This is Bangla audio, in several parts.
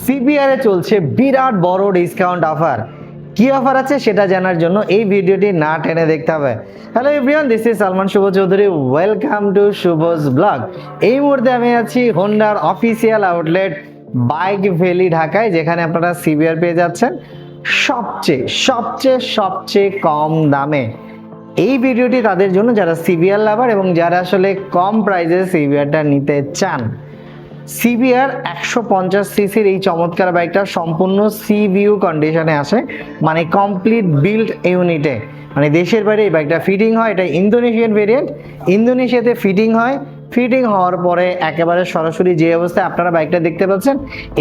সিবিআর এ চলছে বিরাট বড় ডিসকাউন্ট অফার। কি অফার আছে সেটা জানার জন্য এই ভিডিওটি না টেনে দেখতে হবে। Hello everyone, this is Salman Shuvo Chowdhury, welcome to Shuvo's blog. এই মুহূর্তে আমি আছি হোন্ডার অফিসিয়াল আউটলেট বাইক ভ্যালি ঢাকায়, যেখানে আপনারা সিবিআর পেয়ে যাচ্ছেন সবচেয়ে কম দামে। এই ভিডিওটি তাদের জন্য যারা সিবিআর লাভার এবং যারা আসলে কম প্রাইসে সিবিআরটা নিতে চান। সিবিআর 150 সিসির এই চমৎকার বাইকটা সম্পূর্ণ সি ভিউ কন্ডিশনে আসে, মানে কমপ্লিট বিল্ড ইউনিটে, মানে দেশের বাইরে এই বাইকটা ফিটিং হয়। এটা ইন্দোনেশিয়ান ভেরিয়েন্ট, ইন্দোনেশিয়াতে ফিটিং হয়। ফিটিং হওয়ার পরে একেবারে সরাসরি যে অবস্থায় আপনারা বাইকটা দেখতে পাচ্ছেন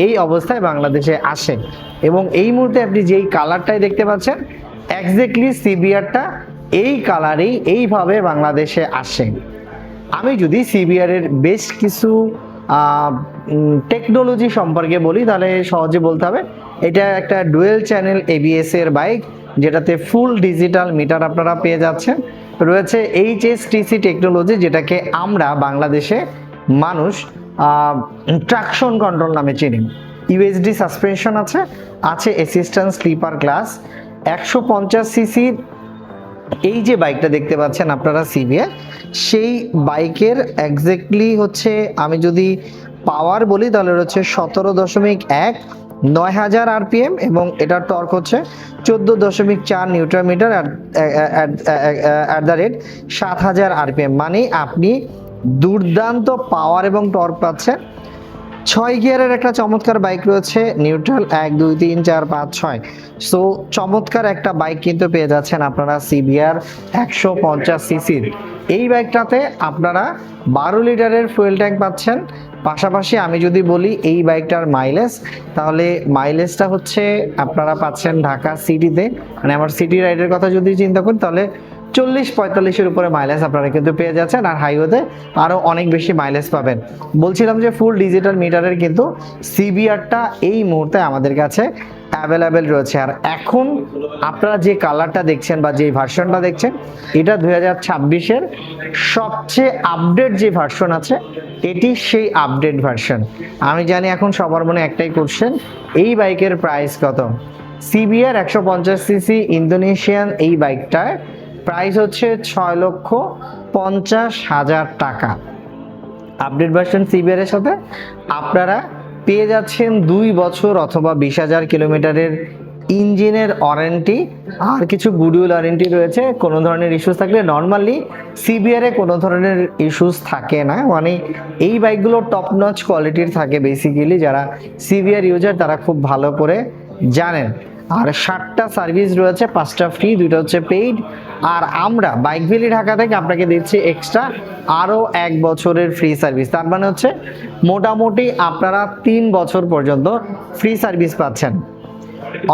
এই অবস্থায় বাংলাদেশে আসে, এবং এই মুহূর্তে আপনি যেই কালারটাই দেখতে পাচ্ছেন এক্স্যাক্টলি সিবিআরটা এই কালারেই এইভাবে বাংলাদেশে আসে। আমি যদি সিবিআর এর বেশ কিছু টেকনোলজি সম্পর্কে বলি তাহলে সহজে বলতে হবে এটা একটা ডুয়েল চ্যানেল এবিএস এর বাইক, যেটাতে ফুল ডিজিটাল মিটার আপনারা পেয়ে যাচ্ছেন। রয়েছে এইচএসটিসি টেকনোলজি, যেটাকে আমরা বাংলাদেশে মানুষ ট্রাকশন কন্ট্রোল নামে চিনি। ইউএসডি সাসপেনশন আছে অ্যাসিস্ট্যান্ট স্লিপার ক্লাস। 150 সিসির এই যে বাইকটা দেখতে পাচ্ছেন আপনারা সিবিআর, সেই বাইকের এক্স্যাক্টলি হচ্ছে আমি যদি পাওয়ার বলি তাহলে হচ্ছে 17.1 9000 আরপিএম, এবং এটার টর্ক হচ্ছে 14.4 newton metre at the rate 7000 RPM. মানে আপনি দুর্দান্ত পাওয়ার এবং টর্ক পাচ্ছেন। 6 গিয়ারের একটা চমৎকার বাইক রয়েছে, নিউট্রাল 1 2 3 4 5 6। সো চমৎকার একটা বাইক কিন্তু পেয়ে যাচ্ছেন আপনারা সিবিআর 150 সিসির এই বাইকটাতে। আপনারা 12 লিটারের ফুয়েল ট্যাঙ্ক পাচ্ছেন। পাশাপাশি আমি যদি বলি এই বাইকটার মাইলেজ, তাহলে মাইলেজটা হচ্ছে আপনারা পাচ্ছেন ঢাকা সিটিতে, মানে আমার সিটি রাইডের কথা যদি চিন্তা করি তাহলে 40-45-এর উপরে মাইলেজ আপনারা কিন্তু পেয়ে যাচ্ছেন, আর হাইওয়েতে আরও অনেক বেশি মাইলেজ পাবেন। বলছিলাম যে ফুল ডিজিটাল মিটারের কিন্তু সিবিআরটা এই মুহূর্তে আমাদের কাছে অ্যাভেলেবেল রয়েছে। আর এখন আপনারা যে কালারটা দেখছেন বা যে ভার্সনটা দেখছেন, এটা 2026-এর সবচেয়ে আপডেট যে ভার্সন আছে, এটি সেই আপডেট ভার্সন। আমি জানি এখন সবার মনে একটাই কোশ্চেন, এই বাইকের প্রাইস কত? সিবিআর 150 সিসি ইন্দোনেশিয়ান এই বাইকটার প্রাইস হচ্ছে 6,50,000 টাকা। আপডেট ভার্সন সিবিআর এর সাথে আপনারা পেয়ে যাচ্ছেন 2 বছর অথবা 20,000 কিলোমিটারের ইঞ্জিনের ওয়ারেন্টি, আর কিছু গুডউইল ওয়ারেন্টি রয়েছে। কোনো ধরনের ইস্যুস থাকলে, নর্মালি সিবিআর এ কোনো ধরনের ইস্যুস থাকে না, মানে এই বাইকগুলো টপ নচ কোয়ালিটির থাকে। বেসিক্যালি যারা সিবিআর ইউজার তারা খুব ভালো করে জানেন। আর 7টা সার্ভিস রয়েছে, 5টা ফ্রি, 2টা হচ্ছে পেইড। আর আমরা বাইক ভ্যালি ঢাকা থেকে আপনাকে দিচ্ছি এক্সট্রা আরও 1 বছরের ফ্রি সার্ভিস। তার মানে হচ্ছে মোটামুটি আপনারা 3 বছর পর্যন্ত ফ্রি সার্ভিস পাচ্ছেন।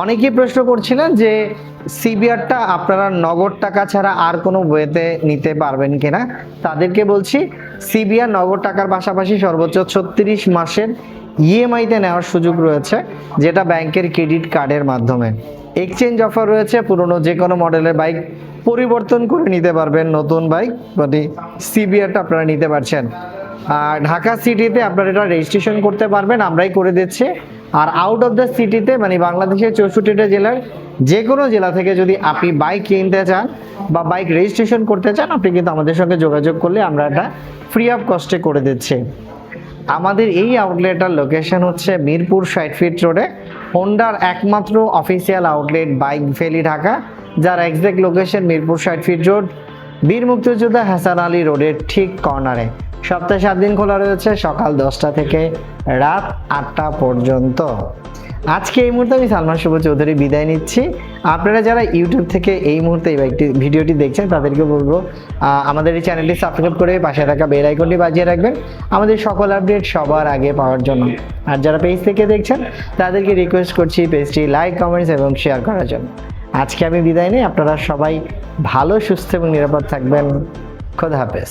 অনেকেই প্রশ্ন করছিলেন যে সিবিআরটা আপনারা নগদ টাকা ছাড়া আর কোনো ওয়েতে নিতে পারবেন কিনা। তাদেরকে বলছি সিবিআর নগদ টাকার পাশাপাশি সর্বোচ্চ 36 মাসের ইএমআইতে নেওয়ার সুযোগ রয়েছে, যেটা ব্যাংকের ক্রেডিট কার্ডের মাধ্যমে। এক্সচেঞ্জ অফার রয়েছে, পুরনো যে কোনো মডেলের বাইক পরিবর্তন করে নিতে পারবেন, নতুন বাইক মানে সিবিআরটা আপনারা নিতে পারছেন। আর ঢাকা সিটিতে আপনারা এটা রেজিস্ট্রেশন করতে পারবেন, আমরাই করে দিচ্ছি। আর আউট অফ দ্য সিটিতে মানে বাংলাদেশের 64টা জেলার যে কোনো জেলা থেকে যদি আপনি বাইক কিনতে চান বা বাইক রেজিস্ট্রেশন করতে চান, আপনি কিন্তু আমাদের সঙ্গে যোগাযোগ করলে আমরা এটা ফ্রি অফ কস্টে করে দিচ্ছি। আমাদের এই আউটলেটার লোকেশন হচ্ছে মিরপুর 60 ফিট রোডে, হোন্ডার একমাত্র official outlet bike valley Dhaka, যার exact location Mirpur 60 feet road, Bir Muktijoddha Hasan Ali রোডের ঠিক কর্নারে। সপ্তাহে 7 দিন খোলা রয়েছে, সকাল 10টা থেকে রাত 8টা পর্যন্ত। আজকে এই মুহূর্তে আমি সালমান শুভ চৌধুরী বিদায় নিচ্ছি। আপনারা যারা ইউটিউব থেকে এই মুহূর্তে এই ভিডিওটি দেখছেন তাদেরকে বলবো আমাদের এই চ্যানেলটি সাবস্ক্রাইব করে পাশে থাকা বেল আইকনটি বাজিয়ে রাখবেন আমাদের সকল আপডেট সবার আগে পাওয়ার জন্য। আর যারা পেজ থেকে দেখছেন তাদেরকে রিকোয়েস্ট করছি পেজটি লাইক, কমেন্টস এবং শেয়ার করার জন্য। আজকে আমি বিদায় নিই, আপনারা সবাই ভালো, সুস্থ এবং নিরাপদ থাকবেন। খোদা হাফেজ।